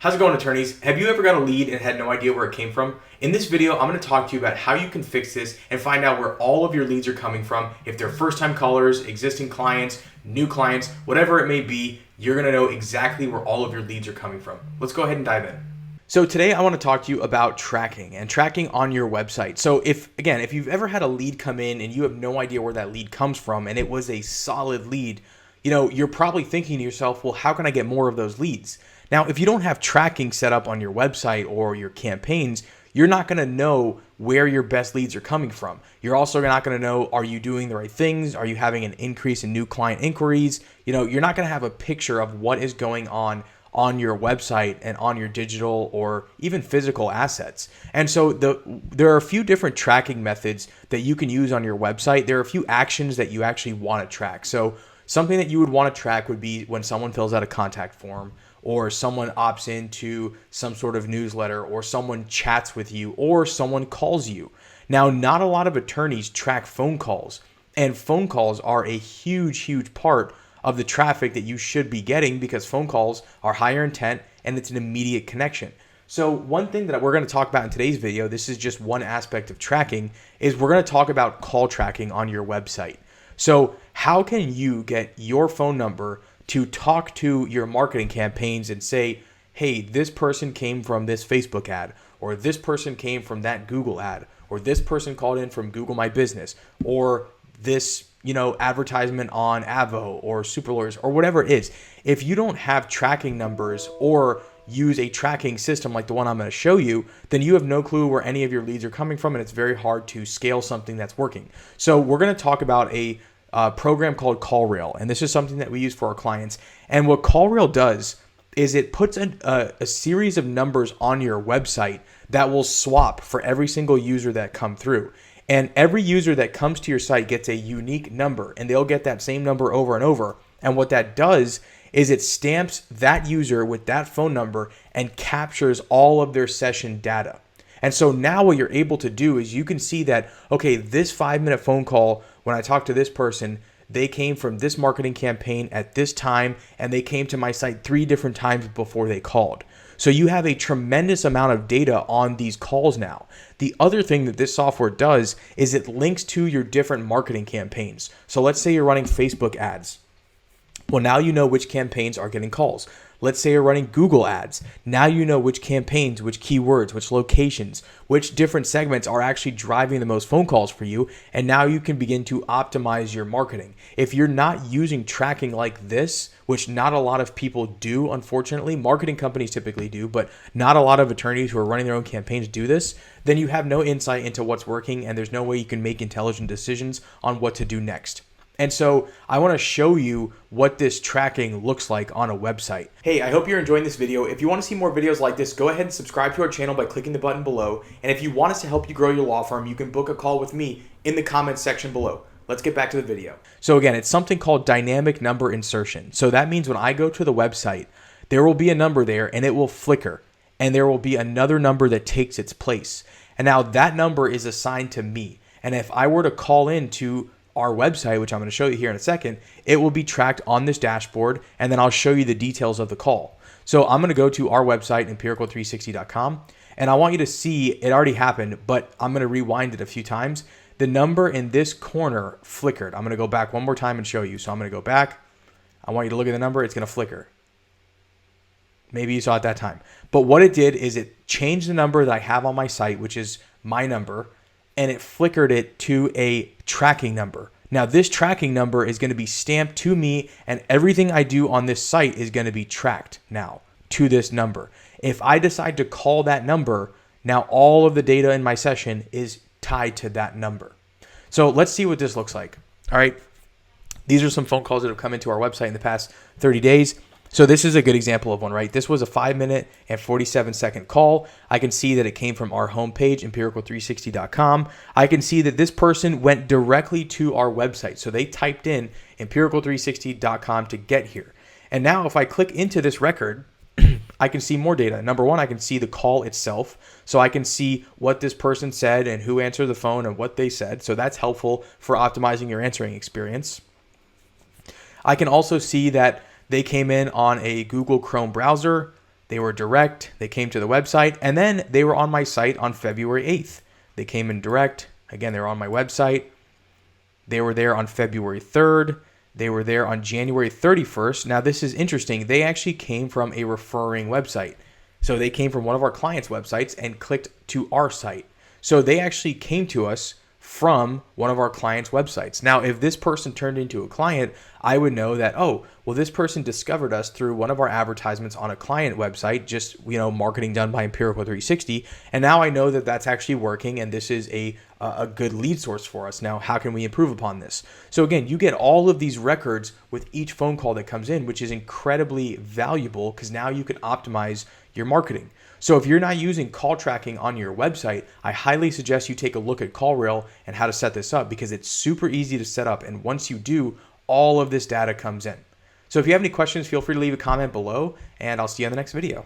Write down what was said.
How's it going, attorneys? Have you ever got a lead and had no idea where it came from? In this video, I'm going to talk to you about how you can fix this and find out where all of your leads are coming from. If they're first-time callers, existing clients, new clients, whatever it may be, you're going to know exactly where all of your leads are coming from. Let's go ahead and dive in. So today I want to talk to you about tracking and tracking on your website. So if you've ever had a lead come in and you have no idea where that lead comes from and it was a solid lead, you're probably thinking to yourself, well, how can I get more of those leads? Now, if you don't have tracking set up on your website or your campaigns, you're not going to know where your best leads are coming from. You're also not going to know, are you doing the right things? Are you having an increase in new client inquiries? You're not going to have a picture of what is going on your website and on your digital or even physical assets. And so there are a few different tracking methods that you can use on your website. There are a few actions that you actually want to track. So something that you would want to track would be when someone fills out a contact form, or someone opts into some sort of newsletter, or someone chats with you, or someone calls you. Now, not a lot of attorneys track phone calls, and phone calls are a huge part of the traffic that you should be getting, because phone calls are higher intent and it's an immediate connection. So one thing that we're going to talk about in today's video, this is just one aspect of tracking, is we're going to talk about call tracking on your website. So how can you get your phone number to talk to your marketing campaigns and say, hey, this person came from this Facebook ad, or this person came from that Google ad, or this person called in from Google My Business, or this advertisement on Avo or Super Lawyers or whatever it is. If you don't have tracking numbers or use a tracking system like the one I'm going to show you, then you have no clue where any of your leads are coming from, and it's very hard to scale something that's working. So we're going to talk about a program called Callrail, and this is something that we use for our clients. And what Callrail does is it puts a series of numbers on your website that will swap for every single user that come through. And every user that comes to your site gets a unique number, and they'll get that same number over and over. And what that does is it stamps that user with that phone number and captures all of their session data. And so now what you're able to do is you can see that, okay, this 5-minute phone call, when I talked to this person, they came from this marketing campaign at this time, and they came to my site 3 different times before they called. So you have a tremendous amount of data on these calls now. The other thing that this software does is it links to your different marketing campaigns. So let's say you're running Facebook ads. Well, now you know which campaigns are getting calls. Let's say you're running Google ads. Now you know which campaigns, which keywords, which locations, which different segments are actually driving the most phone calls for you. And now you can begin to optimize your marketing. If you're not using tracking like this, which not a lot of people do, unfortunately, marketing companies typically do, but not a lot of attorneys who are running their own campaigns do this, then you have no insight into what's working, and there's no way you can make intelligent decisions on what to do next. And so I want to show you what this tracking looks like on a website. Hey, I hope you're enjoying this video. If you want to see more videos like this, go ahead and subscribe to our channel by clicking the button below. And if you want us to help you grow your law firm, you can book a call with me in the comments section below. Let's get back to the video. So again, it's something called dynamic number insertion. So that means when I go to the website, there will be a number there and it will flicker, and there will be another number that takes its place. And now that number is assigned to me. And if I were to call into our website, which I'm going to show you here in a second, it will be tracked on this dashboard, and then I'll show you the details of the call. So I'm going to go to our website, empirical360.com, and I want you to see it already happened, but I'm going to rewind it a few times. The number in this corner flickered. I'm going to go back one more time and show you. So I'm going to go back. I want you to look at the number. It's going to flicker. Maybe you saw it that time. But what it did is it changed the number that I have on my site, which is my number, and it flickered it to a tracking number. Now, this tracking number is going to be stamped to me, and everything I do on this site is going to be tracked now to this number. If I decide to call that number, now all of the data in my session is tied to that number. So let's see what this looks like. All right. These are some phone calls that have come into our website in the past 30 days. So this is a good example of one, right? This was a 5-minute and 47-second call. I can see that it came from our homepage, empirical360.com. I can see that this person went directly to our website. So they typed in empirical360.com to get here. And now if I click into this record, I can see more data. Number one, I can see the call itself. So I can see what this person said and who answered the phone and what they said. So that's helpful for optimizing your answering experience. I can also see that they came in on a Google Chrome browser. They were direct. They came to the website, and then they were on my site on February 8th. They came in direct. Again, they were on my website. They were there on February 3rd. They were there on January 31st. Now, this is interesting. They actually came from a referring website. So they came from one of our clients' websites and clicked to our site. So they actually came to us from one of our clients' websites. Now, if this person turned into a client, I would know that, oh, well, this person discovered us through one of our advertisements on a client website, just, marketing done by Empirical 360. And now I know that that's actually working, and this is a good lead source for us. Now, how can we improve upon this? So again, you get all of these records with each phone call that comes in, which is incredibly valuable because now you can optimize your marketing. So if you're not using call tracking on your website, I highly suggest you take a look at Callrail and how to set this up because it's super easy to set up. And once you do, all of this data comes in. So if you have any questions, feel free to leave a comment below, and I'll see you on the next video.